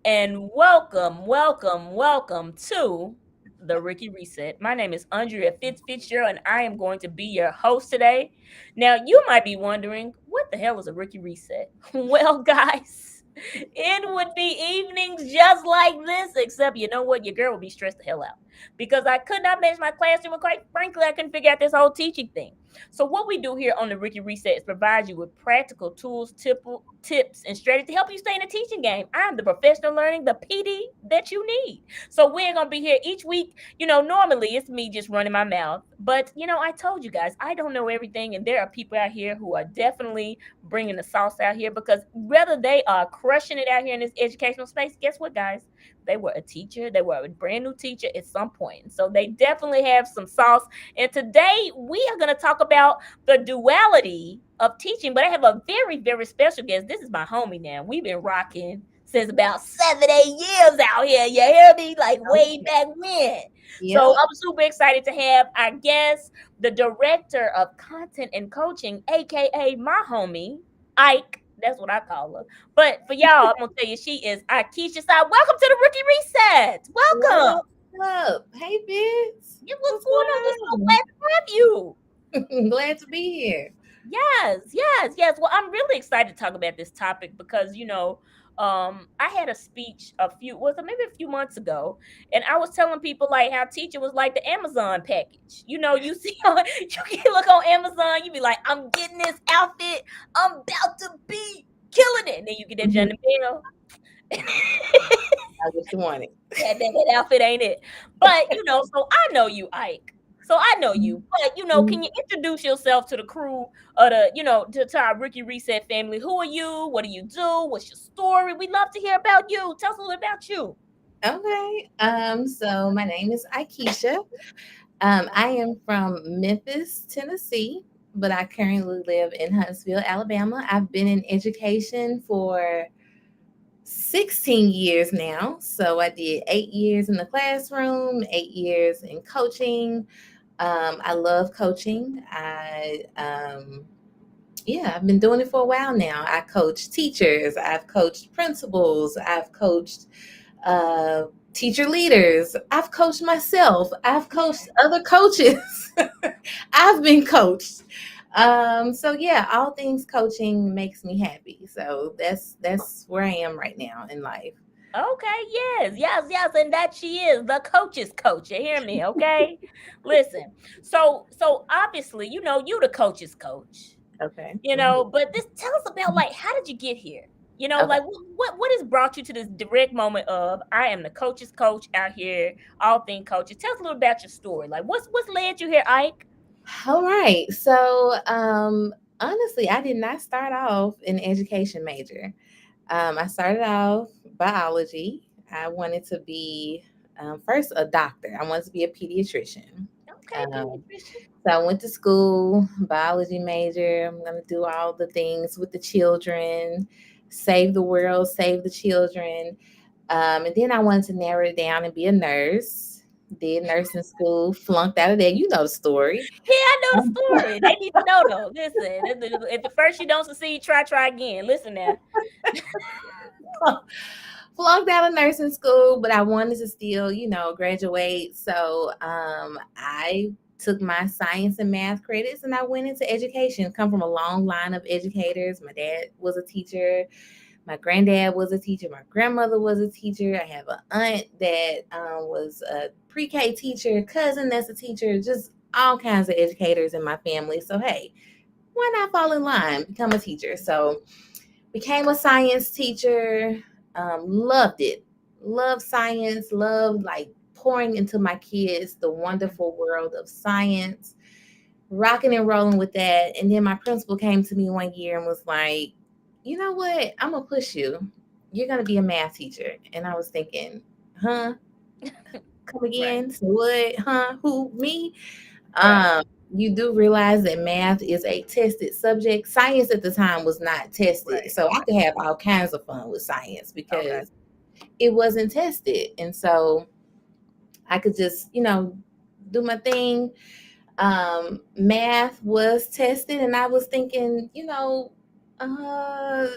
and welcome to the Ricky Reset. My name is Andrea Fitzgerald, and I am going to be your host today. Now, you might be wondering, what the hell is a Ricky Reset? Well, guys, it would be evenings just like this, except you know what? Your girl would be stressed the hell out because I could not manage my classroom, and quite frankly, I couldn't figure out this whole teaching thing. So, what we do here on the Ricky Reset is provide you with practical tools, tips, and strategies to help you stay in the teaching game. I'm the professional learning, the PD that you need. So, we're going to be here each week. Normally it's me just running my mouth, but I told you guys, I don't know everything. And there are people out here who are definitely bringing the sauce out here because whether they are crushing it out here in this educational space, guess what, guys? They were a teacher, they were a brand new teacher at some point. So, they definitely have some sauce. And today we are going to talk about the duality of teaching, but I have a very, very special guest. This is my homie now. We've been rocking since about 7, 8 years out here. You hear me? Like way Okay. back when. So Yep. I'm super excited to have our guest, the director of content and coaching, aka my homie, Ike. That's what I call her. But for y'all, I'm gonna tell you, she is Ikecia Sigh. Welcome to the Rookie Reset. Welcome. What's up? Hey, Fitz. Yeah, what's What's going on? We're so going glad to have you. on? Glad to be here. Yes. Well, I'm really excited to talk about this topic because I had a speech was it maybe a few months ago, and I was telling people like how teacher was like the Amazon package. You see how you can look on Amazon, you be like, I'm getting this outfit, I'm about to be killing it, and then you get that Mhm. Johnny Mail. I just want it. That outfit ain't it. But so I know you, Ike. So I know Mhm. you. But Mhm. can you introduce yourself to the crew of to our Ricky Reset family? Who are you? What do you do? What's your story? We love to hear about you. Tell us a little about you. Okay. So my name is Ikecia. I am from Memphis, Tennessee, but I currently live in Huntsville, Alabama. I've been in education for 16 years now. So I did 8 years in the classroom, 8 years in coaching. I love coaching. Yeah, I've been doing it for a while now. I coach teachers, I've coached principals, I've coached uh, teacher leaders, I've coached myself, I've coached other coaches. I've been coached. So yeah, all things coaching makes me happy. So that's where I am right now in life. Okay, yes, and that she is the coach's coach. You hear me? Okay, listen. So obviously, you the coach's coach. Okay. But this tell us about like how did you get here? Okay. Like what has brought you to this direct moment of I am the coach's coach out here, all thing coaches. Tell us a little about your story. Like what's led you here, Ike? All right. So honestly, I did not start off an education major. I started off biology. I wanted to be first a doctor. I wanted to be a pediatrician. Okay, Um, pediatrician. so I went to school, biology major. I'm going to do all the things with the children, save the world, save the children. And then I wanted to narrow it down and be a nurse. Did nursing school, flunked out of there. You know the story. Yeah, I know the story. They need to know though. Listen, if at first you don't succeed, try again. Listen now. Flunked out of nursing school, but I wanted to still, graduate. So I took my science and math credits and I went into education. Come from a long line of educators. My dad was a teacher. My granddad was a teacher. My grandmother was a teacher. I have an aunt that was a pre-K teacher, cousin that's a teacher, just all kinds of educators in my family. So hey, why not fall in line, become a teacher? So became a science teacher. Loved it. Loved science. Loved like pouring into my kids the wonderful world of science, rocking and rolling with that. And then my principal came to me one year and was like, you know what? I'm gonna push you. You're gonna be a math teacher. And I was thinking, huh? Come Right, again? So what? Huh? Who? Me? right, Um, you do realize that math is a tested subject. Science at the time was not tested. right. So I could have all kinds of fun with science Okay. because it wasn't tested. And so I could just, do my thing. Math was tested, and I was thinking, uh,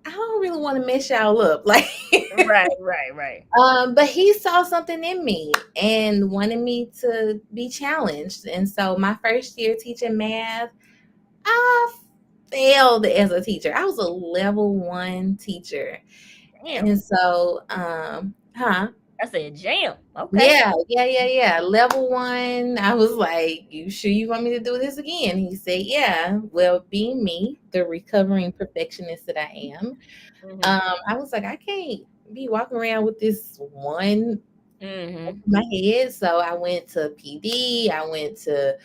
I don't really want to mess y'all up. Like, Right, right, right. but he saw something in me and wanted me to be challenged. And so my first year teaching math, I failed as a teacher. I was a level one teacher. Damn. And so, huh? I said jam. Okay. Yeah. Level one. I was like, "You sure you want me to do this again?" He said, "Yeah." Well, being me, the recovering perfectionist that I am, Mhm. I was like, I can't be walking around with this one Mhm. in my head. So I went to PD. I went to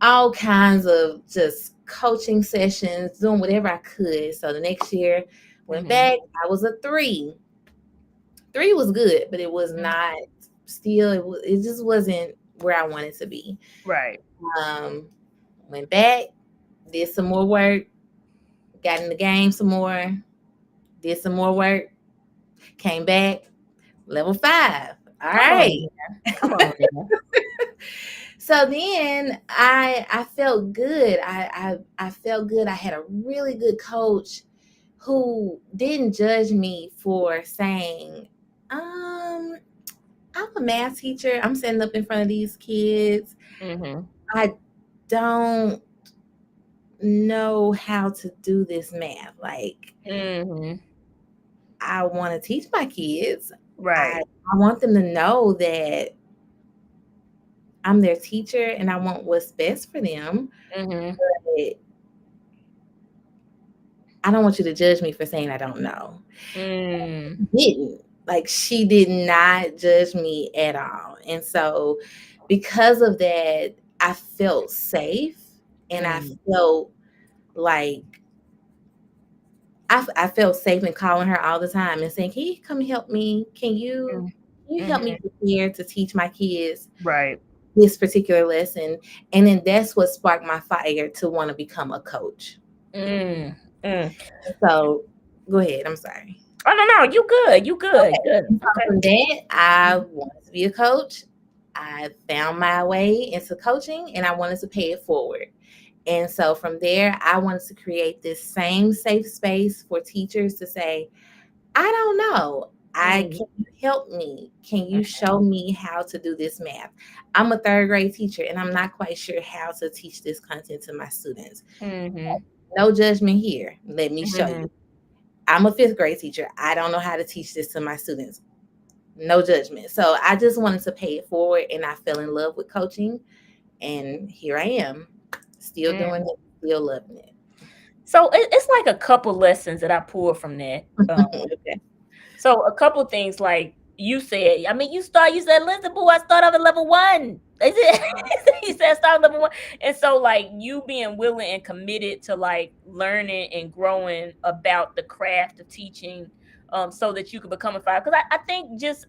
all kinds of just coaching sessions, doing whatever I could. So the next year, went Mhm. back. I was a three. Three was good, but it was Mhm. not. Still, it just wasn't where I wanted to be. Right. Um, Went back, did some more work, got in the game some more, did some more work, came back, level five. All Come on right. now. Come on now. So then I felt good. I felt good. I had a really good coach who didn't judge me for saying, I'm a math teacher. I'm sitting up in front of these kids. Mhm. I don't know how to do this math. Like, Mhm. I want to teach my kids. I Right. I want them to know that I'm their teacher and I want what's best for them. Mhm. But I don't want you to judge me for saying I don't know. Mm. Didn't. Like, she did not judge me at all. And so because of that, I felt safe and I Mm. felt like I felt safe in calling her all the time and saying, "Can you come help me? Mm. Can you help me Mhm. prepare to teach my kids Right. this particular lesson?" And then that's what sparked my fire to want to become a coach. Mm. Mm. So go ahead. I'm sorry. Oh, no, no, you good. You good. Okay. Good. And so Okay. from that, I Mhm. wanted to be a coach. I found my way into coaching and I wanted to pay it forward. And so from there, I wanted to create this same safe space for teachers to say, I don't know. Mhm. Can you help me? Can you show me how to do this math? I'm a third grade teacher and I'm not quite sure how to teach this content to my students. Mhm. No judgment here. Let me show you. Mhm. I'm a fifth grade teacher. I don't know how to teach this to my students. No judgment. So I just wanted to pay it forward and I fell in love with coaching. And here I am, still Mm. doing it, still loving it. So it's like a couple lessons that I pulled from that. Okay. So a couple things like you said, I mean, you said, listen, boo, I start off at level one. Is it? You said start at level one. And so like you being willing and committed to like learning and growing about the craft of teaching, so that you could become a fire. Because I think just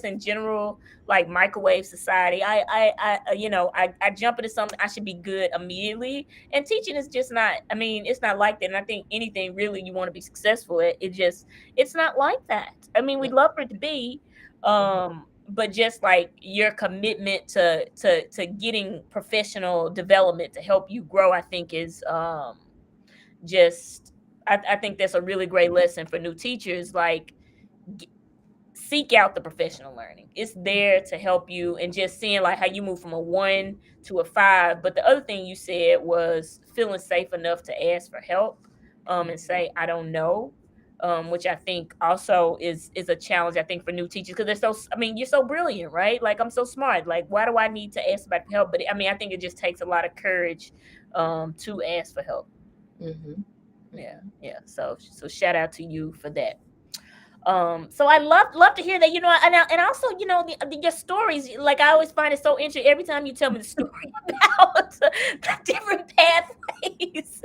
in general, like microwave society, I jump into something I should be good immediately. And teaching is just not, I mean, it's not like that. And I think anything really you want to be successful at, it's not like that. I mean, we'd love for it to be, but just like your commitment to getting professional development to help you grow, I think is just I think that's a really great lesson for new teachers. Like seek out the professional learning. It's there to help you and just seeing like how you move from a 1 to a 5. But the other thing you said was feeling safe enough to ask for help and say I don't know. Which I think also is a challenge I think for new teachers because they're so I mean you're so brilliant, right? Like I'm so smart. Like why do I need to ask somebody for help? But I mean I think it just takes a lot of courage to ask for help. Mm-hmm. Yeah, yeah. So shout out to you for that. So I love to hear that, and also, your stories. Like I always find it so interesting every time you tell me the story about the different pathways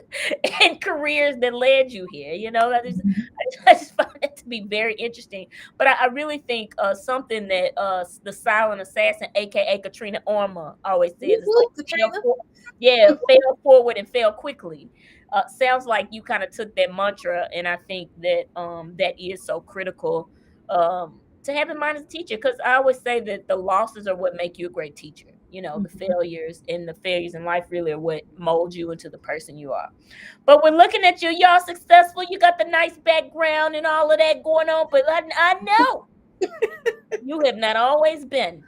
and careers that led you here. I just find it to be very interesting. But I really think something that the silent assassin, aka Katrina Orma, always says is like Woo-hoo, Katrina. yeah, fail forward and fail quickly. Sounds like you kind of took that mantra, and I think that that is so critical to have in mind as a teacher. Because I always say that the losses are what make you a great teacher. The Mhm. failures in life really are what mold you into the person you are. But we're looking at you. Y'all successful. You got the nice background and all of that going on. But I know you have not always been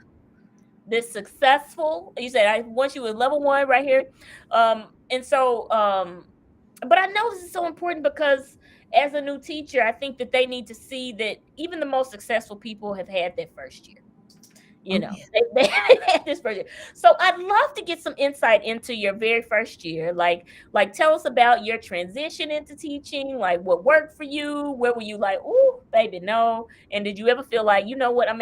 this successful. You said I want you with level one right here. And so but I know this is so important because as a new teacher, I think that they need to see that even the most successful people have had that first year. Oh yeah. They had this first year. So I'd love to get some insight into your very first year. Like tell us about your transition into teaching, like what worked for you, where were you like, "Ooh, baby, no." And did you ever feel like, "You know what? I'm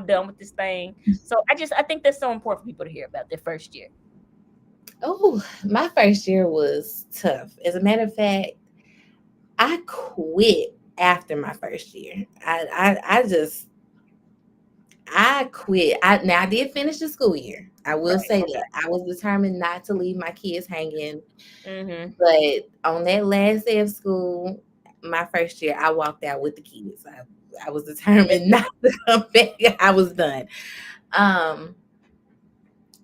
done with this thing." So I think that's so important for people to hear about their first year. Oh, my first year was tough. As a matter of fact, I quit after my first year. I quit. I did finish the school year. I will Right. say that. I was determined not to leave my kids hanging. Mhm. But on that last day of school, my first year, I walked out with the kids. I was determined not to come back. I was done. Um,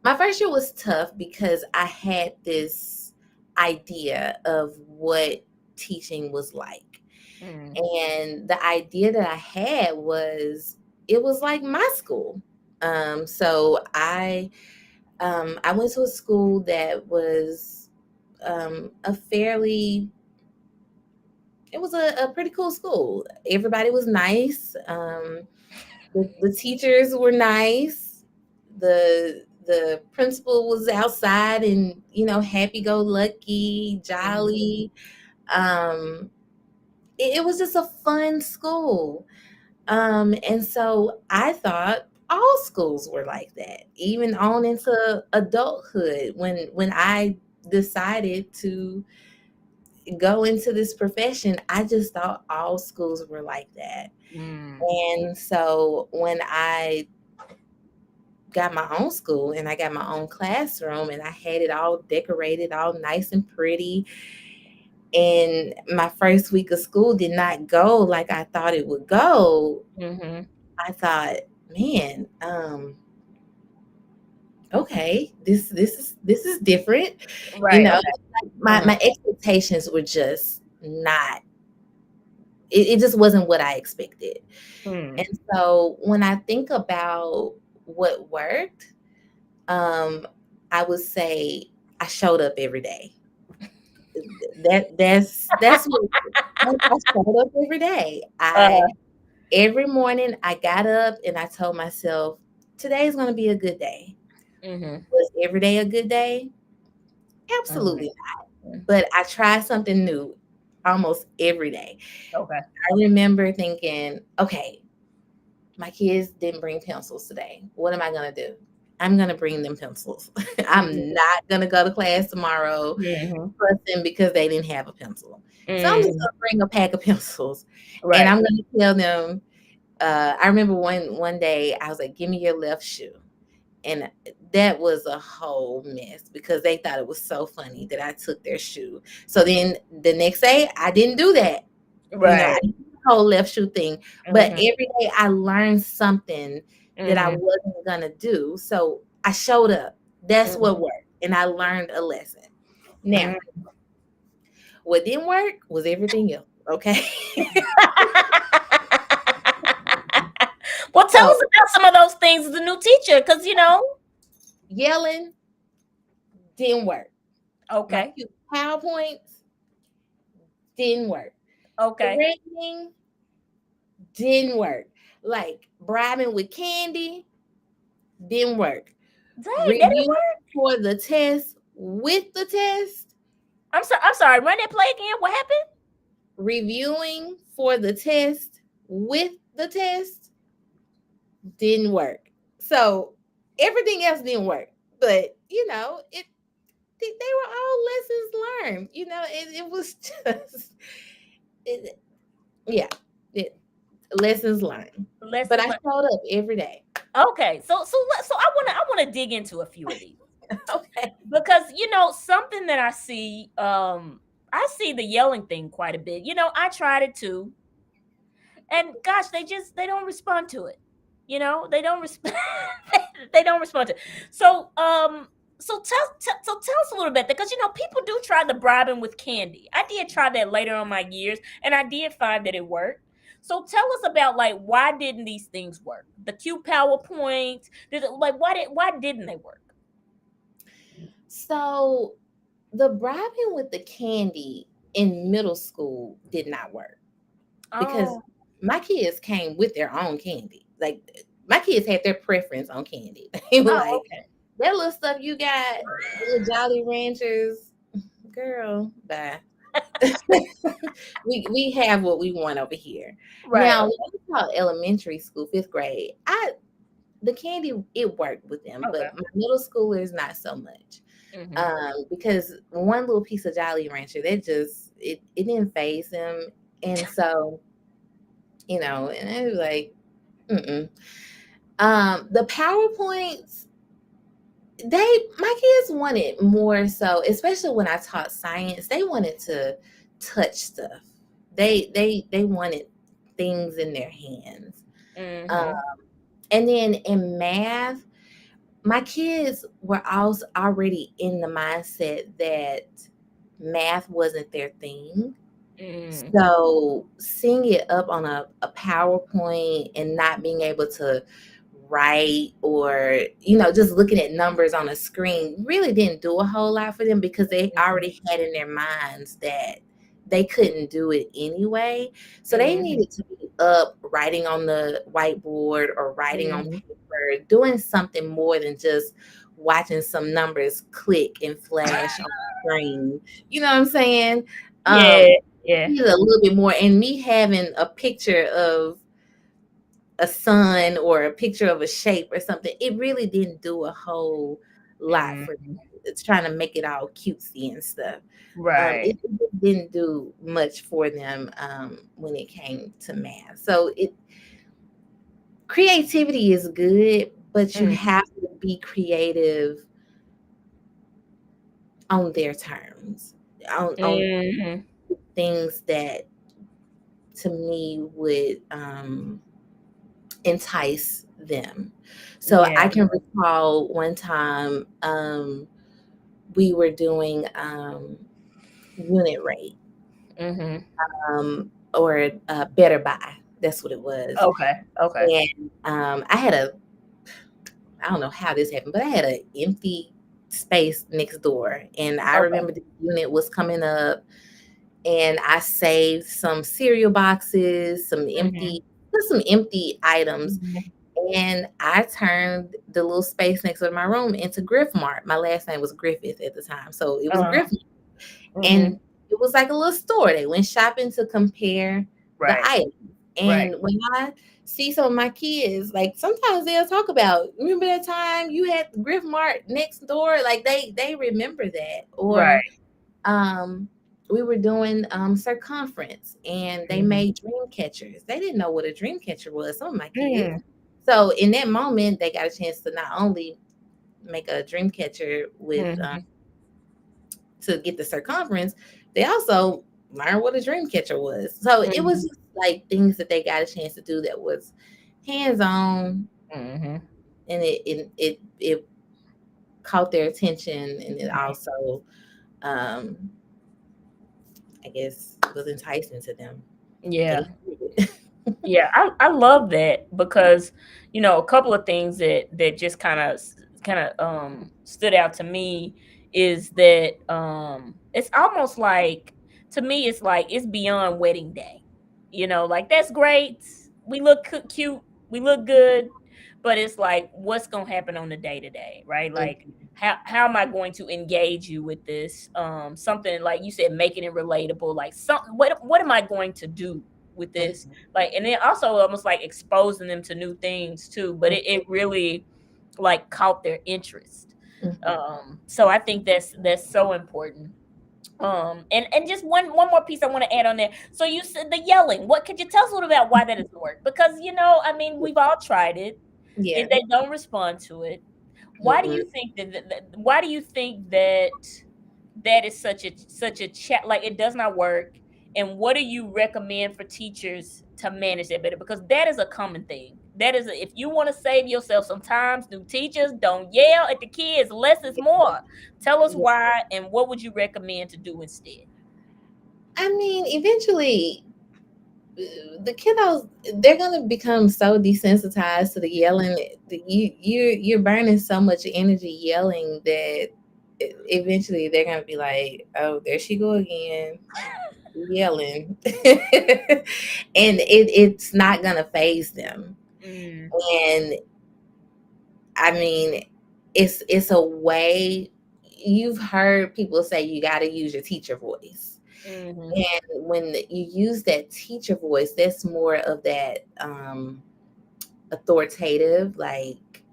my first year was tough because I had this idea of what teaching was like. Mhm. And the idea that I had was it was like my school. So I went to a school that was a fairly it was a pretty cool school. Everybody was nice. The teachers were nice. The principal was outside and happy go lucky, Mhm. jolly. Um, it was just a fun school. And so I thought all schools were like that, even on into adulthood. When I decided to go into this profession, I just thought all schools were like that. Mm. And so when I got my own school and I got my own classroom and I had it all decorated, all nice and pretty, and my first week of school did not go like I thought it would go, Mhm. I thought, man, okay, this is different. You Right. know, Okay. Mhm. my expectations were just not. It just wasn't what I expected. And Mm. so when I think about what worked, um, I would say I showed up every day. That's what I showed up every day. I Uh. Every morning I got up and I told myself, today's gonna be a good day. Mhm. Was every day a good day? Mhm. Absolutely not. But I tried something new almost every day. Okay. I remember thinking, okay, my kids didn't bring pencils today. What am I going to do? I'm going to bring them pencils. Mhm. I'm not going to go to class tomorrow Mhm. fussing because they didn't have a pencil. So I'm just Mhm. going to bring a pack of pencils and Right. I'm going to tell them. I remember one day I was like, give me your left shoe. And that was a whole mess because they thought it was so funny that I took their shoe. So then the next day, I didn't do that. I Right. didn't do the whole left shoe thing. But Mhm. every day I learned something that I Mhm. wasn't gonna do. So I showed up. That's Mhm. what worked. And I learned a lesson. Now, Mhm. what didn't work was everything else. Okay. Well, tell us So about some of those things as a new teacher, because yelling didn't work. My Okay. cute PowerPoints didn't work. Okay. Threatening didn't work. Like bribing with candy didn't work. Dang, that didn't Review work. for the test with the test, I'm sorry. Run that play again. What happened? reviewing for the test with the test didn't work. So everything else didn't work. But they were all lessons learned. It was just it, yeah, it, lessons learned. But Lessons I learned. showed up every day. Okay. So I wanna dig into a few of these Okay. because something that I see the yelling thing quite a bit. I tried it too, and gosh, they don't respond to it. They don't respond. They don't respond to. So tell us a little bit, because people do try to bribe him with candy. I did try that later on my years, and I did find that it worked. So tell us about, like, why didn't these things work? The cute PowerPoints, like, why didn't they work? So the bribing with the candy in middle school did not work because Oh, my kids came with their own candy. Like my kids had their preference on candy. They were oh, like, okay. that little stuff you got, the little Jolly Ranchers, girl, bye. We have what we want over here. Right. Now, when Okay. I taught elementary school, fifth grade, I the candy it worked with them, Okay. but my middle schoolers not so much. Mhm. Because one little piece of Jolly Rancher that just it didn't phase them, and so and it was like, mm-mm. The PowerPoints, my kids wanted more so, especially when I taught science, they wanted to touch stuff. They wanted things in their hands. Um, Mhm. and then in math, my kids were also already in the mindset that math wasn't their thing. Mm. So seeing it up on a PowerPoint and not being able to write, or just looking at numbers on a screen really didn't do a whole lot for them, because they Mhm. already had in their minds that they couldn't do it anyway. So they Mhm. needed to be up writing on the whiteboard or writing on Mhm. paper, doing something more than just watching some numbers click and flash on the screen. You know what I'm saying? Yeah. Yeah. Need a little bit more, and me having a picture of a sun or a picture of a shape or something, it really didn't do a whole lot for Mhm. them. It's trying to make it all cutesy and stuff. Right. It just didn't do much for them when it came to math. So creativity is good, but you Mm. have to be creative on their terms, on Mhm. things that to me would entice them. So I Yeah. can recall one time we were doing unit rate, Mhm. or better buy. That's what it was. Okay. Okay. And I don't know how this happened, but I had an empty space next door. And I Okay. remember the unit was coming up, and I saved some cereal boxes, Mhm. just some empty items. Mhm. And I turned the little space next to my room into Griff Mart. My last name was Griffith at the time. So it was Uh. Griff. And Mhm. it was like a little store. They went shopping to compare the Right. items. Right. And when I see some of my kids, like sometimes they'll talk about, remember that time you had the Griff Mart next door? Like they remember that. Or Right. um we were doing circumference, and they Mhm. made dream catchers. They didn't know what a dream catcher was, some of my kids. Mm. So in that moment, they got a chance to not only make a dream catcher with Mhm. to get the circumference, they also learned what a dream catcher was. So it was Mhm. just like things that they got a chance to do that was hands on, Mhm. and it caught their attention, and it Mhm. also um I guess was enticing to them. Yeah. They did it. Yeah, I love that, because a couple of things that just kind of stood out to me is that it's almost like, to me it's like it's beyond wedding day. Like, that's great. We look cute, we look good, but it's like, what's going to happen on the day to day, right? Like, how am I going to engage you with this? Something like you said, making it relatable. Like, what am I going to do with this? Mhm, Like, and then also almost like exposing them to new things too, but it really, like, caught their interest. mhm, So I think that's so important. And just one more piece I want to add on there. So you said the yelling. What could you tell us a little about why that doesn't work? Because I mean, we've all tried it. yeah. They don't respond to it. Why do Mm-mm. you think why do you think that is such a chat, like, it does not work? And what do you recommend for teachers to manage that better, because that is a common thing? That is, if you want to save yourself some time, new teachers, don't yell at the kids. Less is more. Tell us Yeah. why and what would you recommend to do instead? I mean, eventually, the kiddos, they're gonna become so desensitized to the yelling. You're burning so much energy yelling that eventually they're gonna be like, oh, there she go again, yelling. And it's not gonna phase them. Mm, And I mean, it's a way. You've heard people say you got to use your teacher voice. mm-hmm, And when you use that teacher voice, that's more of that authoritative, like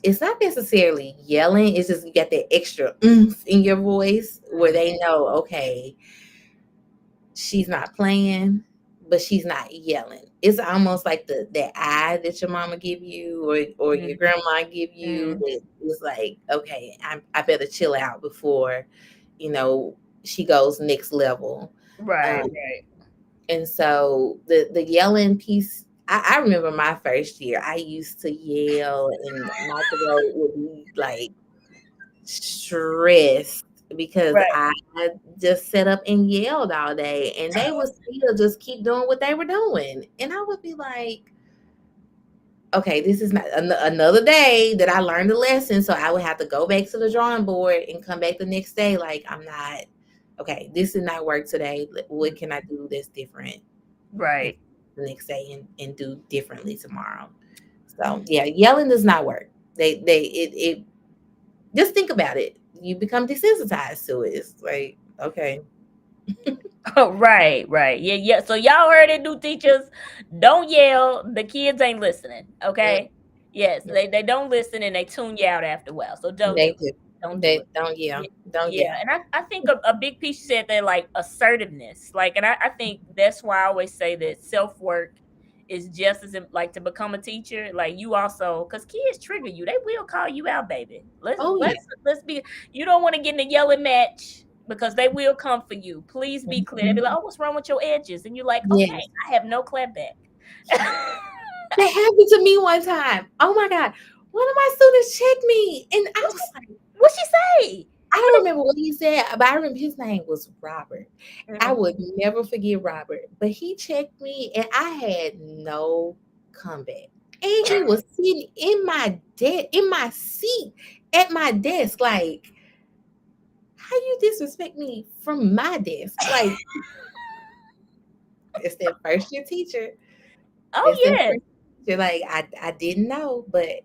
it's not necessarily yelling, it's just you got that extra oomph in your voice where mm, they know, okay, she's not playing, but she's not yelling. It's almost like the eye that your mama give you or your mm, grandma give you mm. that is like, okay, I better chill out before, you know, she goes next level. Right, Um, right, and so the yelling piece, I remember my first year, I used to yell and my throat would be like stressed because right. I just sat up and yelled all day and they would still just keep doing what they were doing. And I would be like, okay, this is not another day that I learned a lesson. So I would have to go back to the drawing board and come back the next day. Like, I'm not, okay, this did not work today. What can I do that's different and Right. the next day and do differently tomorrow? So yeah, yelling does not work. It just think about it. You become desensitized to it. It's like, okay, Oh, right, right. Yeah, yeah. So y'all heard it, new teachers. Don't yell. The kids ain't listening. mm, Okay. Yes, they don't listen and they tune you out after a while. So don't do they it. do. Don't do They it. don't yell. Yeah, Don't yeah. yell. And I think a big piece you said there, like assertiveness. Like, and I think that's why I always say that self work is just as like to become a teacher. Like you also, because kids trigger you, they will call you out, baby. Let's Oh let's yeah. let's be. You don't want to get in a yelling match because they will come for you. Please be clear. They be like, Mhm. "Oh, what's wrong with your edges?" And you're like, "Okay, Yes. I have no clapback." That happened to me one time. Oh my God. One of my students checked me and I What was like, what she say? I What don't did remember what he said, but I remember his name was Robert. I Mhm. would never forget Robert. But he checked me and I had no comeback. And he was sitting in my in my seat at my desk. Like, how you disrespect me from my desk? Like, it's that first year teacher. It's Oh that yeah. first year. Like, I didn't know, but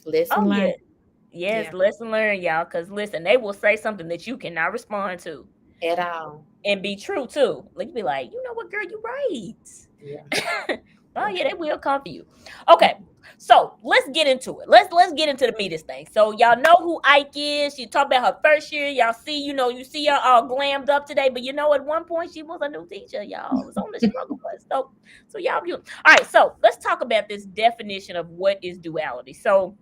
lesson Oh learned. yeah. Yes, Yeah, lesson learned, y'all. Because listen, they will say something that you cannot respond to at all. and be true too. Like you be like, you know what, girl, you Yeah, right. Oh yeah. yeah, they will come for you. Okay, so let's get into it. Let's get into the meat of this thing. So y'all know who Ike is. She talked about her first year. Y'all see, you see her all glammed up today, but at one point she was a new teacher. Y'all was on the struggle bus. So y'all, all right. So let's talk about this definition of what is duality. So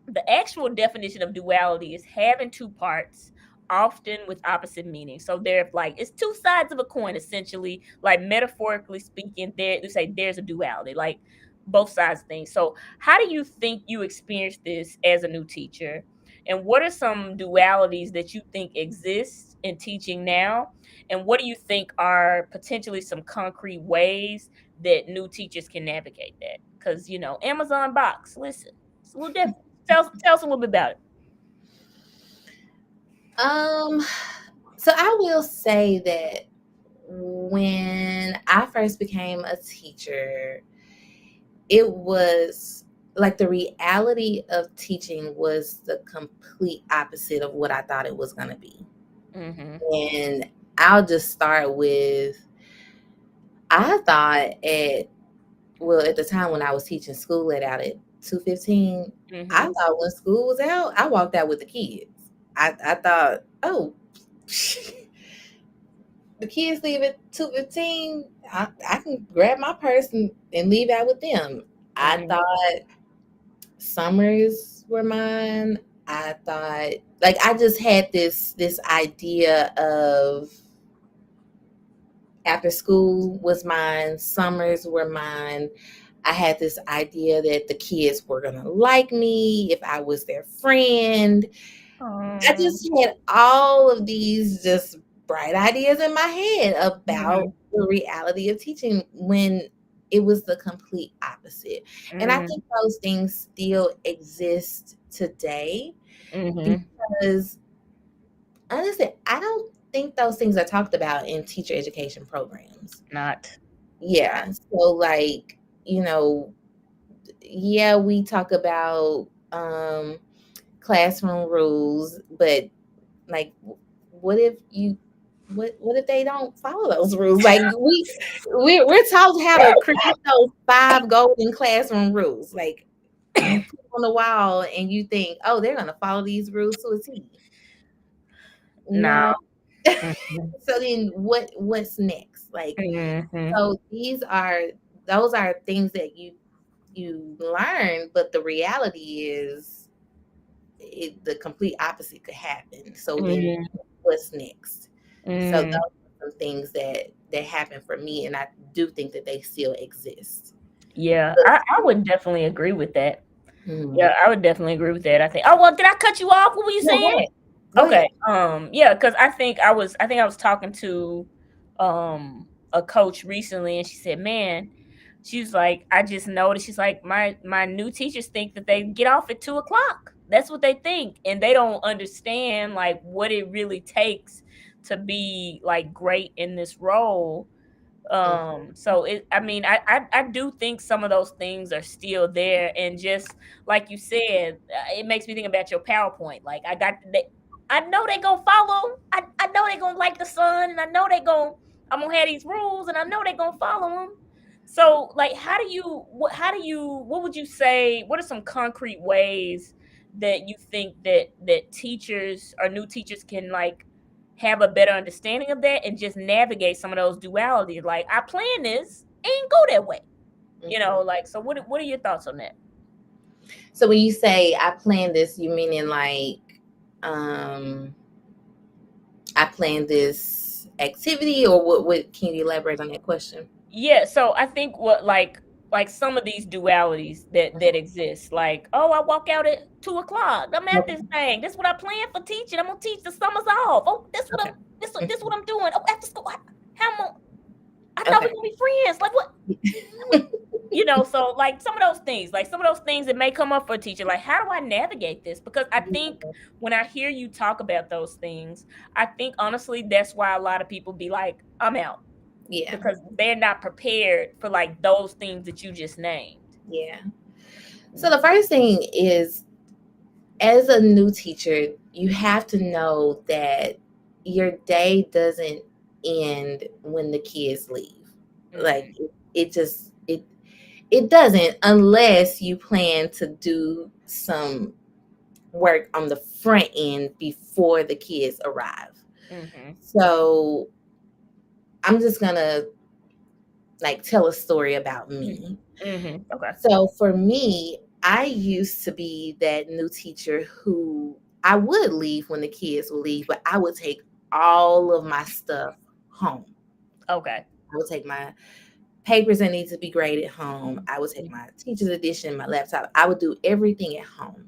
the actual definition of duality is having two parts, often with opposite meanings. So they're like it's two sides of a coin, essentially. Like metaphorically speaking, there they say there's a duality, like both sides of things. So how do you think you experience this as a new teacher? And what are some dualities that you think exist in teaching now? And what do you think are potentially some concrete ways that new teachers can navigate that? Because Amazon box, listen, it's a little different. Tell us a little bit about it. Um, so I will say that when I first became a teacher, it was like the reality of teaching was the complete opposite of what I thought it was going to be. Mm-hmm. And I'll just start with I thought at the time when I was teaching school out at 215, I Mm-hmm. thought when school was out, I walked out with the kids. I thought, oh, the kids leave at 2:15. I can grab my purse and leave out with them. I Mm-hmm. thought summers were mine. I thought like I just had this idea of after school was mine, summers were mine. I had this idea that the kids were going to like me if I was their friend. I Oh. just had all of these just bright ideas in my head about Mhm. the reality of teaching when it was the complete opposite. And I Mhm. think those things still exist today Mhm. because honestly, I don't think those things are talked about in teacher education programs. Not. Yeah. So like, you know, yeah, we talk about classroom rules, but like what if you what if they don't follow those rules? Like we're taught how to create those 5 golden classroom rules. Like you put it on the wall and you think, oh, they're gonna follow these rules to a T. No. No. Mhm. So then what's next? Like Mhm. so those are things that you learn, but the reality is the complete opposite could happen. So then Mhm. what's next? So those Mhm. are some things that happen for me, and I do think that they still exist. Yeah, But, I would definitely agree with that. mhm. Yeah, I would definitely agree with that. I think. Oh well, did I cut you off? What were you No, go saying? ahead. Go Okay. ahead. Yeah, because I think I was talking to a coach recently, and she said, "Man," she was like, "I just noticed." She's like, "My new teachers think that they get off at 2 o'clock. That's what they think, and they don't understand like what it really takes to be like great in this role." Mhm. So I do think some of those things are still there, and just like you said, it makes me think about your PowerPoint. Like I know they gonna follow. I know they gonna like the sun, and I know I'm gonna have these rules, and I know they gonna follow them. So like, what would you say, what are some concrete ways that you think that teachers or new teachers can like have a better understanding of that and just navigate some of those dualities? Like, I plan this, ain't go that way. Mhm. Like, so what are your thoughts on that? So when you say I plan this, you meaning like um I plan this activity, or what can you elaborate on that question? Yeah, so I think what, like some of these dualities that exist, like, oh, I walk out at 2 o'clock. I'm at Okay. this thing. This what I plan for teaching. I'm gonna teach the summers off. Oh, this what Okay. I'm this what I'm doing. Oh, after school. How am I thought we Okay. gonna be friends. Like what? So like some of those things that may come up for a teacher, like how do I navigate this? Because I think when I hear you talk about those things, I think honestly that's why a lot of people be like, I'm out, Yeah. because they're not prepared for like those things that you just named. Yeah. So the first thing is, as a new teacher, you have to know that your day doesn't end when the kids leave. Like Mm, it just it doesn't, unless you plan to do some work on the front end before the kids arrive. mhm, So I'm just gonna like tell a story about mm, me. okay. So for me, I used to be that new teacher who I would leave when the kids would leave, but I would take all of my stuff home. Okay. I would take my papers that need to be graded home. I would take Mm, my teacher's edition, my laptop. I would do everything at home.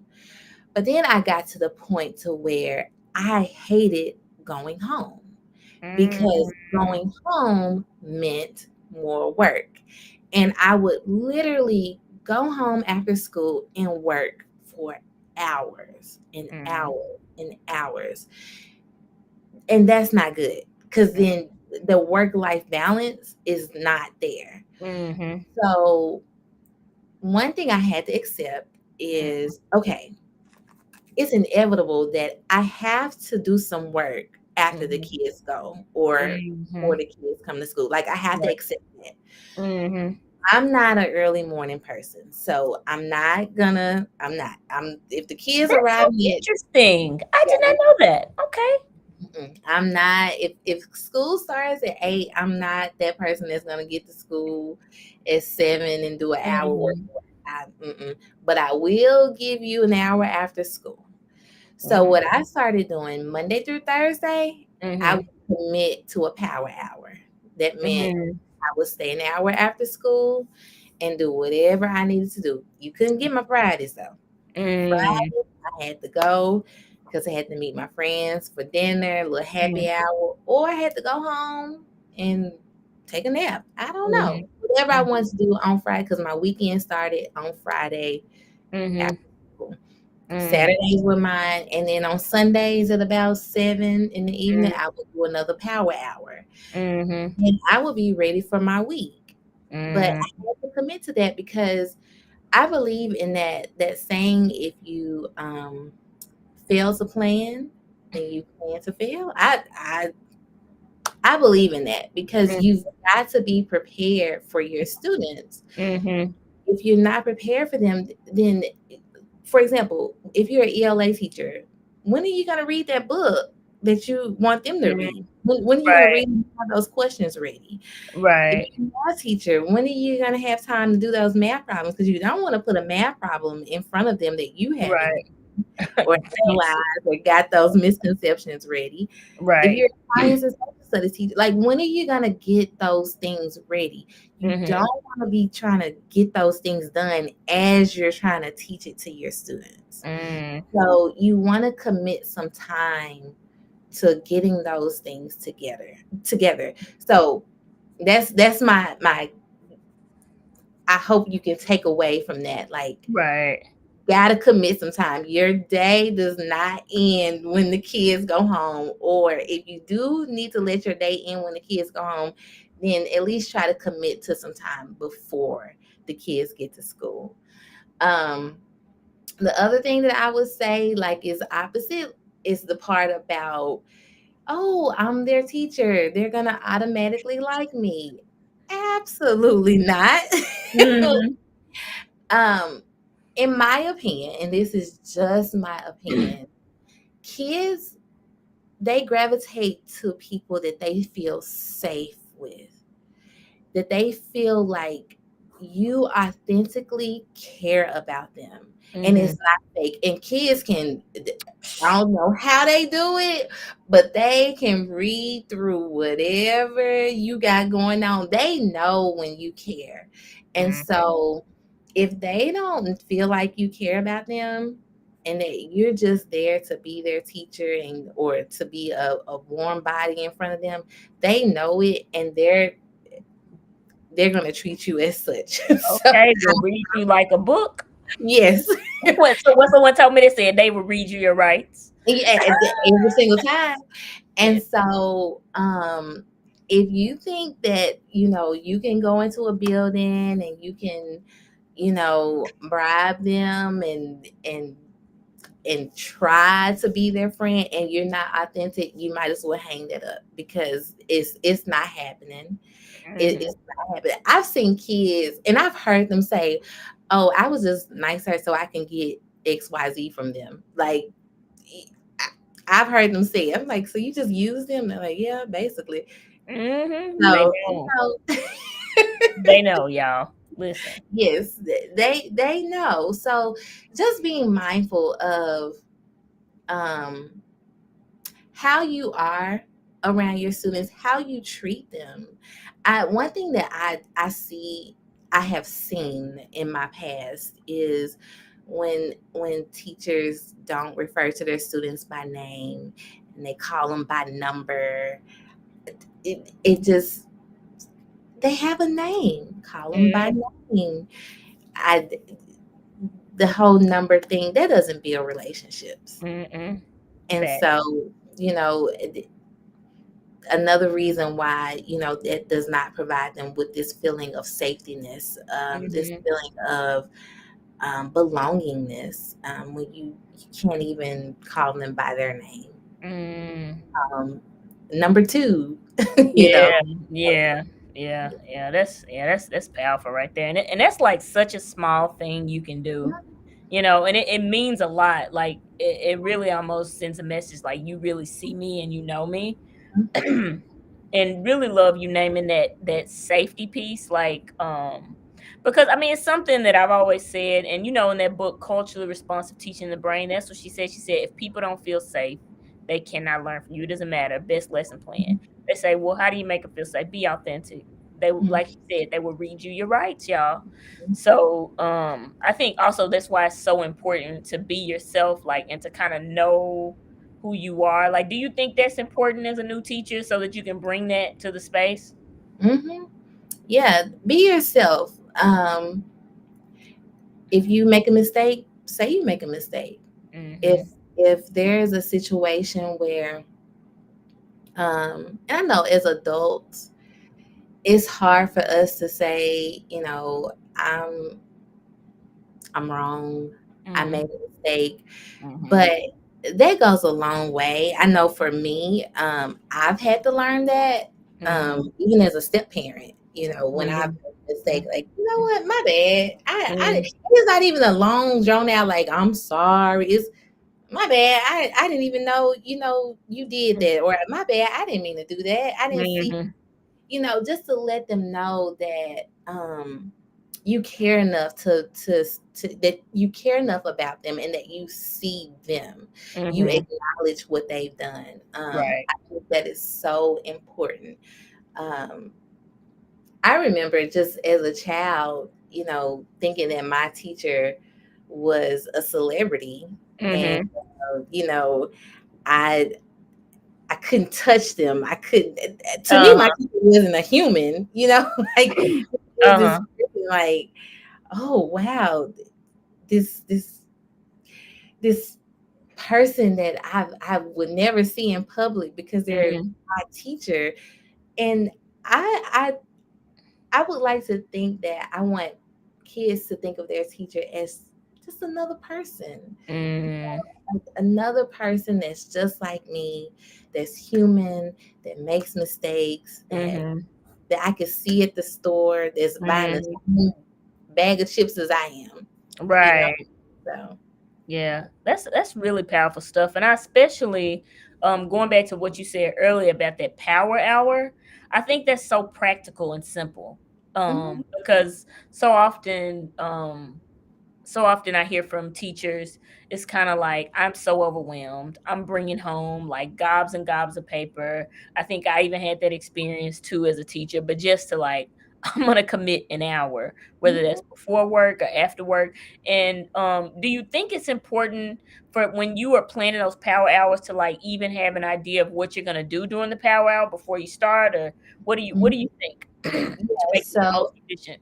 But then I got to the point to where I hated going home because mm, going home meant more work. And I would literally go home after school and work for hours and mm, hours and hours. And that's not good because then the work life balance is not there. mhm, So, one thing I had to accept mm, is okay, it's inevitable that I have to do some work after the mhm, kids go or before mhm. the kids come to school. Like I have to Right. accept that. Mhm. I'm not an early morning person. So I'm not. I'm if the kids That's so arrive yet, interesting. I yeah, did not know that. Okay. I'm not if school starts at 8, I'm not that person that's gonna get to school at 7 and do an hour work. Mhm, But I will give you an hour after school. So mhm, what I started doing Monday through Thursday, I would mhm, commit to a power hour. That meant mhm, I would stay an hour after school and do whatever I needed to do. You couldn't get my Fridays though. Mm. Friday, I had to go because I had to meet my friends for dinner, a little happy Mhm. hour, or I had to go home and take a nap. I don't know. Mhm. Whatever I Mhm. wanted to do on Friday because my weekend started on Friday Mhm. after school. Mm. Saturdays were mine, and then on Sundays at about 7 in the evening, I would do another power hour, Mhm. and I would be ready for my week. But Mm. I had to commit to that because I believe in that saying, if you fail to plan, then you plan to fail. I believe in that because Mm. you've got to be prepared for your students. Mhm. If you're not prepared for them, then, for example, if you're an ELA teacher, when are you going to read that book that you want them to Mm. read? When are you going to Right. read and have those questions ready? If Right. you're a math teacher, when are you going to have time to do those math problems? Because you don't want to put a math problem in front of them that you haven't Right. done or Thanks. analyzed or got those misconceptions ready. If Right. you're a science and social studies teacher, like when are you gonna get those things ready? You don't Mhm. want to be trying to get those things done as you're trying to teach it to your students. Mm. So you want to commit some time to getting those things together. So that's my I hope you can take away from that. Like, Right. gotta commit some time. Your day does not end when the kids go home. Or if you do need to let your day end when the kids go home, then at least try to commit to some time before the kids get to school. Um, the other thing that I would say, like, is opposite, is the part about, oh, I'm their teacher, they're gonna automatically like me. Absolutely not. Mhm. um, in my opinion, and this is just my opinion, kids, they gravitate to people that they feel safe with, that they feel like you authentically care about them, and it's Mhm. not fake. And kids can, I don't know how they do it, but they can read through whatever you got going on. They know when you care. And Mhm. so if they don't feel like you care about them and that you're just there to be their teacher and or to be a warm body in front of them, they know it, and they're going to treat you as such. So Okay, they'll read you like a book. yes. What someone told me, they said they would read you your rights. Yeah, every single time. Yeah. And so, if you think that, you can go into a building and you can, bribe them and try to be their friend, and you're not authentic, you might as well hang that up because it's not happening. Mhm. It's not happening. I've seen kids and I've heard them say, "Oh, I was just nicer so I can get XYZ from them." Like, I've heard them say, I'm like, so you just use them? They're like, yeah, basically. Mhm. They So, know. They know, y'all. Listen. yes, they know. So just being mindful of um how you are around your students, how you treat them. One thing that I have seen in my past is when teachers don't refer to their students by name and they call them by number. It just, they have a name, call them by Mm. name. I The whole number thing, that doesn't build relationships. Mm-mm. And Fact. so, you know, another reason why, that does not provide them with this feeling of safetyness, this Mhm. feeling of belongingness, when you can't even call them by their name. Mm. um, Number two, you know. Yeah, yeah, that's powerful right there, and that's like such a small thing you can do, and it means a lot. Like it really almost sends a message like you really see me and you know me. And really love you naming that safety piece, like because I mean it's something that I've always said, and in that book Culturally Responsive Teaching the Brain, that's what she said. She said if people don't feel safe, they cannot learn from you. It doesn't matter, best lesson plan. They say, well, how do you make them feel safe? Be authentic. They Mhm. like you said, they will read you your rights, y'all. So I think also that's why it's so important to be yourself, like, and to kind of know who you are. Like, do you think that's important as a new teacher so that you can bring that to the space? Hmm. Yeah, be yourself. If you make a mistake, say you make a mistake. If Mhm. if there's a situation where, and I know as adults, it's hard for us to say, I'm wrong. I Mhm. made a mistake. Mhm. But that goes a long way. I know for me, I've had to learn that, Mhm. even as a step parent, when I've Mhm. made a mistake, like, you know what, my bad. Mhm. It's not even a long drawn out, like, I'm sorry. It's my bad. I didn't even know, you did that. Or my bad. I didn't mean to do that. I didn't see, Mhm. just to let them know that, you care enough to that you care enough about them, and that you see them, you Mhm. acknowledge what they've done. Right. I think that is so important. um I remember just as a child, thinking that my teacher was a celebrity, and Mhm. you know I I couldn't touch them. I couldn't. To me, my Uh-huh. teacher wasn't a human. Like, it was this Uh-huh. person, like, oh wow, this person that I would never see in public because they're Mhm. my teacher. And I I would like to think that I want kids to think of their teacher as just another person, Mhm. another person that's just like me, that's human, that makes mistakes, Mhm. that I could see at the store, that's buying the Mhm. same bag of chips as I am, you know. Right. So, Yeah, that's really powerful stuff, and I especially, going back to what you said earlier about that power hour, I think that's so practical and simple, mhm, because so often I hear from teachers, it's kind of like, I'm so overwhelmed. I'm bringing home like gobs and gobs of paper. I think I even had that experience too as a teacher, but just to like, I'm going to commit an hour, whether mhm. that's before work or after work. And do you think it's important for when you are planning those power hours to like even have an idea of what you're going to do during the power hour before you start? Or what do you think to Yeah, make it the most so efficient?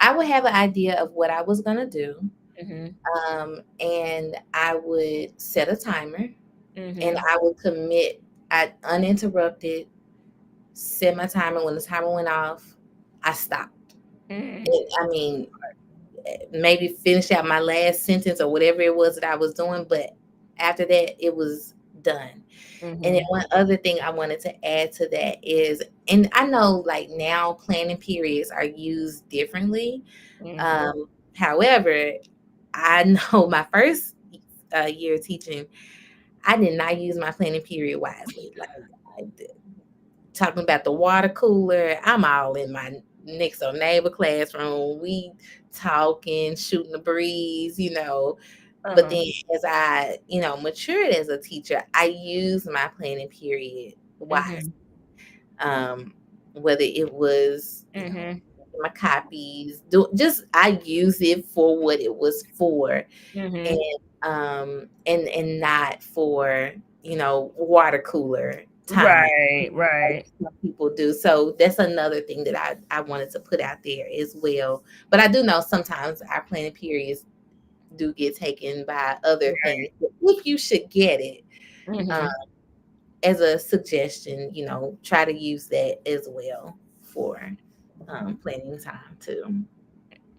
I would have an idea of what I was gonna do, Mhm. and I would set a timer, and Mhm. I would commit. I uninterrupted, set my timer. When the timer went off, I stopped. Mhm. I mean, maybe finish out my last sentence or whatever it was that I was doing, but after that, it was done. And then Mhm. one other thing I wanted to add to that is, and I know like now planning periods are used differently. Mhm. However, I know my first year teaching, I did not use my planning period wisely. Like, I talking about the water cooler, I'm all in my next door neighbor classroom. We talking, shooting the breeze. But Uh-huh. then as I, matured as a teacher, I used my planning period wisely. Mhm. Um, whether it was, Mhm. my copies, just I used it for what it was for, Mhm. and not for, water cooler time Right, like right. some people do. So that's another thing that I wanted to put out there as well. But I do know sometimes our planning periods do get taken by other Right. things. But if you should get it, um, Mhm. as a suggestion, try to use that as well for, planning time too.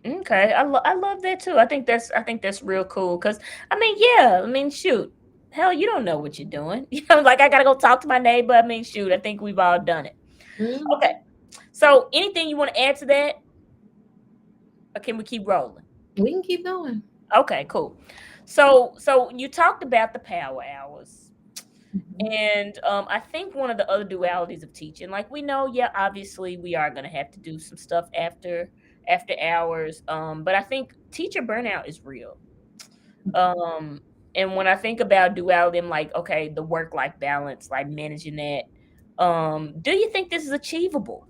Okay. I love that too. I think that's real cool cuz I mean, yeah, I mean, shoot. Hell, you don't know what you're doing. Like I got to go talk to my neighbor. I mean, shoot, I think we've all done it. Okay. Mhm. So, anything you want to add to that, or can we keep rolling? We can keep going. Okay, cool. So you talked about the power hours. Mhm. And I think one of the other dualities of teaching, like we know, yeah, obviously we are gonna have to do some stuff after hours. But I think teacher burnout is real. Um, and when I think about duality, I'm like, okay, the work life balance, like managing that. Do you think this is achievable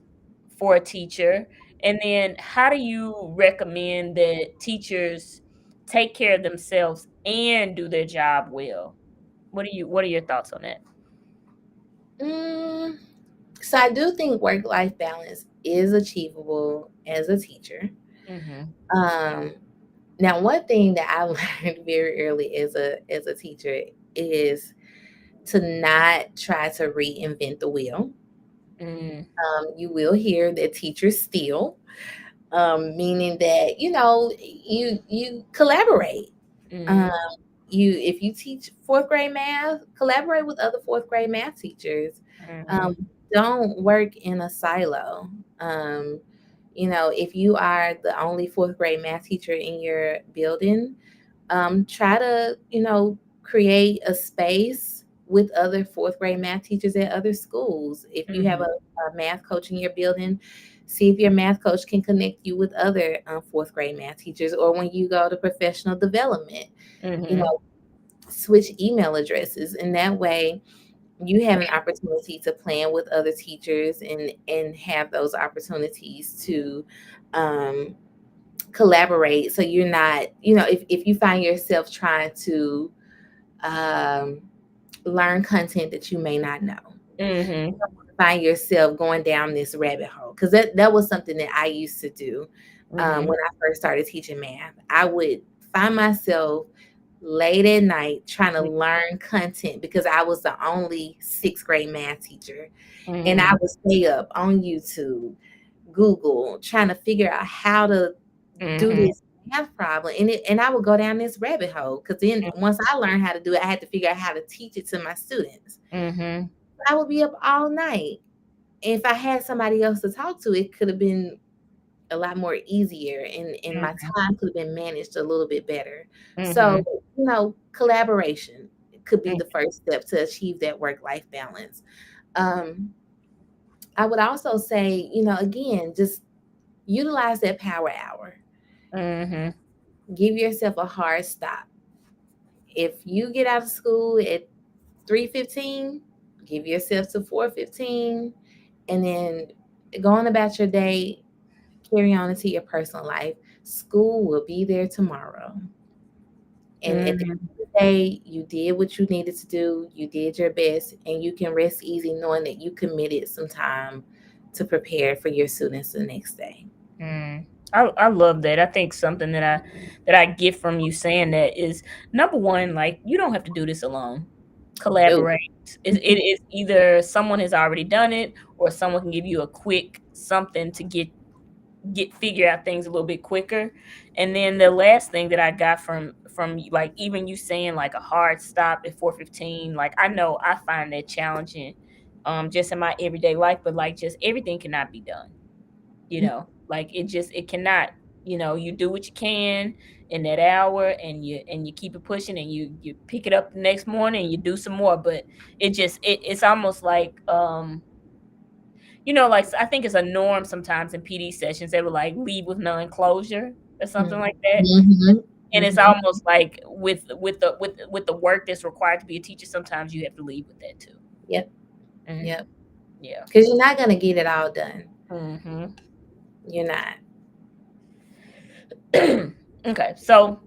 for a teacher? And then how do you recommend that teachers take care of themselves and do their job well? What are your thoughts on that? Mm, so I do think work life balance is achievable as a teacher. Mhm. Um, Now, one thing that I learned very early as a teacher is to not try to reinvent the wheel. Mm. You will hear that teachers steal, meaning that you collaborate. Um, Mhm. you if you teach fourth grade math, collaborate with other fourth grade math teachers. Mhm. Um, don't work in a silo. Um, if you are the only fourth grade math teacher in your building, try to create a space with other fourth grade math teachers at other schools. If you have Mhm. a math coach in your building, see if your math coach can connect you with other fourth grade math teachers. Or when you go to professional development, you Mhm. know switch email addresses, and that way you have an opportunity to plan with other teachers and have those opportunities to um, collaborate. So you're not, if you find yourself trying to um, learn content that you may not know, Mhm. find yourself going down this rabbit hole, because that was something that I used to do Mhm. when I first started teaching math. I would find myself late at night trying to learn content because I was the only sixth grade math teacher, and I Mhm. would stay up on YouTube, Google, trying to figure out how to do Mhm. this math problem, and I would go down this rabbit hole, because then once I learned how to do it, I had to figure out how to teach it to my students. Mhm. I would be up all night. If I had somebody else to talk to, it could have been a lot more easier, and my Mhm. time could have been managed a little bit better. So, Mhm. collaboration could be Mhm. the first step to achieve that work-life balance. Um, I would also say, again, just utilize that power hour. Mhm. Give yourself a hard stop. If you get out of school at 3:15, give yourself to 4:15, and then go on about your day, carry on into your personal life. School will be there tomorrow. And at the end Mhm. of the day, you did what you needed to do, you did your best, and you can rest easy knowing that you committed some time to prepare for your students the next day. Mm. I love that. I think something that I get from you saying that is number one, like you don't have to do this alone. Oh, Collaborate. It is either someone has already done it or someone can give you a quick something to figure out things a little bit quicker. And then the last thing that I got from like even you saying like a hard stop at 4:15, like I know I find that challenging just in my everyday life, but like just everything cannot be done, like it cannot, you do what you can in that hour and you keep it pushing and you pick it up the next morning and you do some more, but it's almost like like I think it's a norm sometimes in PD sessions they would like leave with non-closure or something like that. mm-hmm, And it's mm-hmm. almost like with the work that's required to be a teacher, sometimes you have to leave with that too. Yep, Mhm. yep. Yeah. Because you're not going to get it all done. Mhm. You're not. Okay, so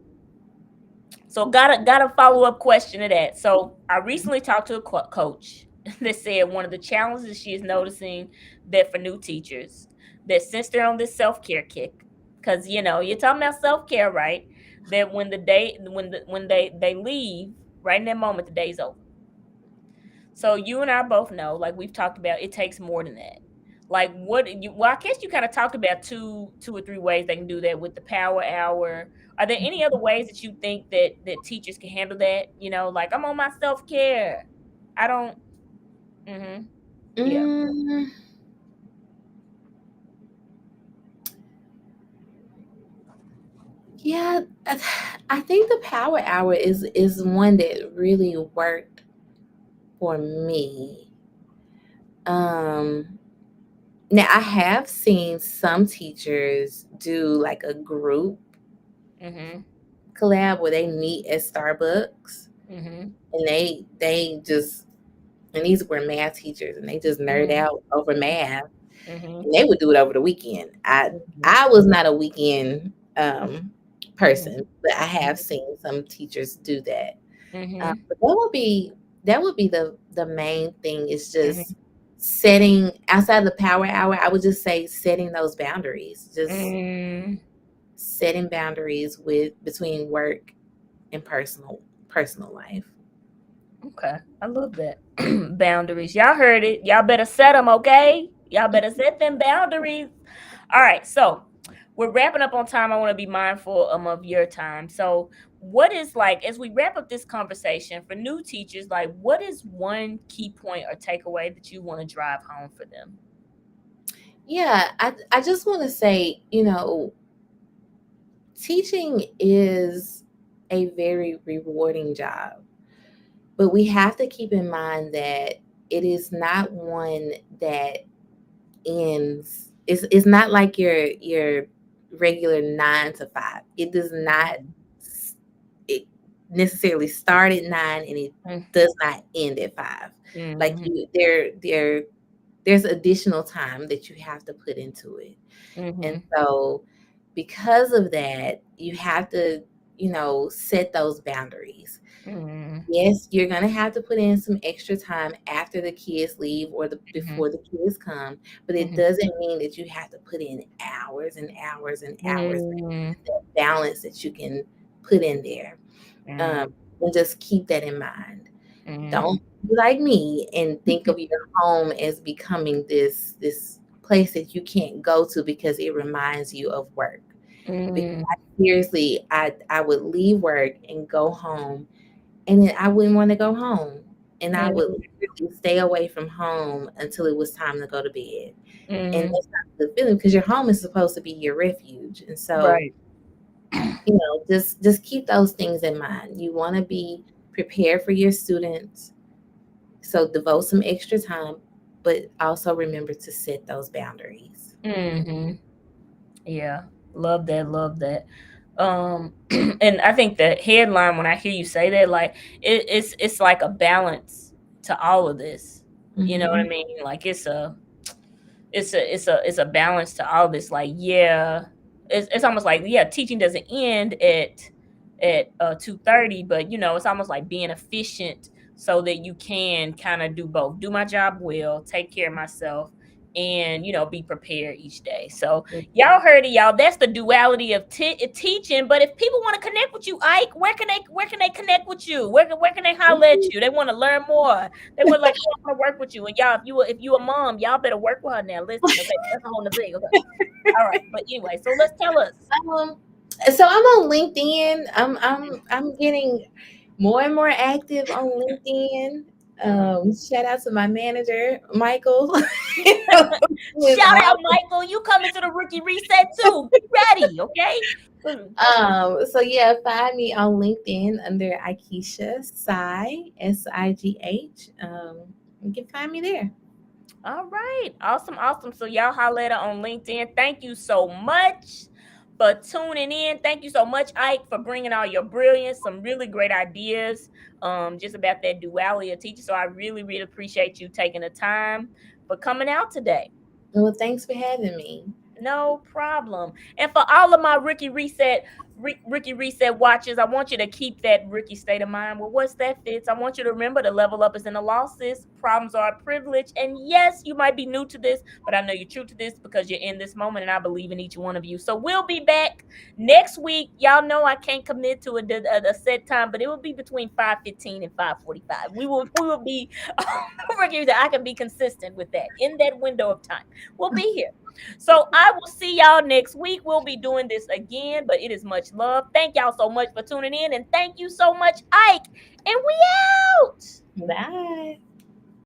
got a follow-up question to that. So I recently talked to a coach that said one of the challenges she is noticing that for new teachers, that since they're on this self-care kick, because you're talking about self-care, right? That when they leave, right in that moment, the day's over. So you and I both know, like we've talked about, it takes more than that. Like I guess you kind of talked about two or three ways they can do that with the power hour. Are there any other ways that you think that teachers can handle that? Like I'm on my self care. I don't. Mm-hmm. Yeah. Mm, yeah, I think the power hour is one that really worked for me. Um, Now I have seen some teachers do like a group Mm-hmm. collab where they meet at Starbucks, Mm-hmm. and they just, and these were math teachers, and they just nerd Mm-hmm. out over math. Mhm. and they would do it over the weekend. Mhm. I was not a weekend Mhm. person, but I have Mhm. seen some teachers do that. Mhm. But that would be the main thing is just Mhm. setting outside the power hour. I would just say setting those boundaries, just Mm. setting boundaries with between work and personal life. Okay, I love that. Boundaries. Y'all heard it. Y'all better set them, okay? Y'all better set them boundaries. All right, so we're wrapping up on time. I want to be mindful of your time. So, what is like as we wrap up this conversation for new teachers? Like, what is one key point or takeaway that you want to drive home for them? Yeah, I just want to say, teaching is a very rewarding job, but we have to keep in mind that it is not one that ends. It's not like your regular 9 to 5. It does not Mhm. it necessarily start at 9 and it does not end at 5. Like Mhm. there's additional time that you have to put into it. And Mhm. so because of that, you have to, set those boundaries. Mhm. Yes, you're gonna have to put in some extra time after the kids leave or Mhm. before the kids come, but it Mhm. doesn't mean that you have to put in hours and hours and hours. Mhm. That balance that you can put in there, Mhm. um, and just keep that in mind. Mhm. Don't be like me and think of your home as becoming this place that you can't go to because it reminds you of work. Because Mhm. seriously, I would leave work and go home and then I wouldn't want to go home. And I would literally stay away from home until it was time to go to bed. And Mhm. that's not a good feeling because your home is supposed to be your refuge. And so, Right. just keep those things in mind. You want to be prepared for your students. So devote some extra time, but also remember to set those boundaries. Mhm. Yeah. Love that. Love that. And I think the headline when I hear you say that, like it's like a balance to all of this. You know what I Hmm. mean? Like it's a balance to all this. Like, yeah, it's almost like, yeah, teaching doesn't end at 2:30, but it's almost like being efficient so that you can kind of do both. Do my job well, take care of myself, and be prepared each day. So y'all heard it, y'all. That's the duality of teaching. But if people want to connect with you, Ike, where can they connect with you? Where can they holler at you? They want to learn more. They were like, I want to work with you. And y'all, if you a mom, y'all better work with her now. Listen, okay, that's a whole nother thing. Okay. All right. But anyway, so let's tell us. Um, so I'm on LinkedIn. I'm getting more and more active on LinkedIn. Mhm. Shout out to my manager, Michael. Who is Shout out, awesome. Michael. You coming to the rookie reset too. Be ready, okay? Mm. So yeah, find me on LinkedIn under Ikecia Sigh, Sigh. You can find me there. All right. Awesome. Awesome. So y'all holler at her on LinkedIn. Thank you so much for tuning in. Thank you so much, Ike, for bringing all your brilliance, some really great ideas just about that duality of teaching. So I really, really appreciate you taking the time for coming out today. Well, thanks for having me. No problem. And for all of my rookie reset watchers, I want you to keep that rookie state of mind. Well, what's that, Fitz? I want you to remember the level up is in the losses. Problems are a privilege. And yes, you might be new to this, but I know you're true to this because you're in this moment, and I believe in each one of you. So we'll be back next week. Y'all know I can't commit to a set time, but it will be between 5:15 and 5:45. We will be rookie. I can be consistent with that in that window of time. We'll be here. So I will see y'all next week. We'll be doing this again, but it is much love. Thank y'all so much for tuning in, and thank you so much, Ike. And we out. Bye.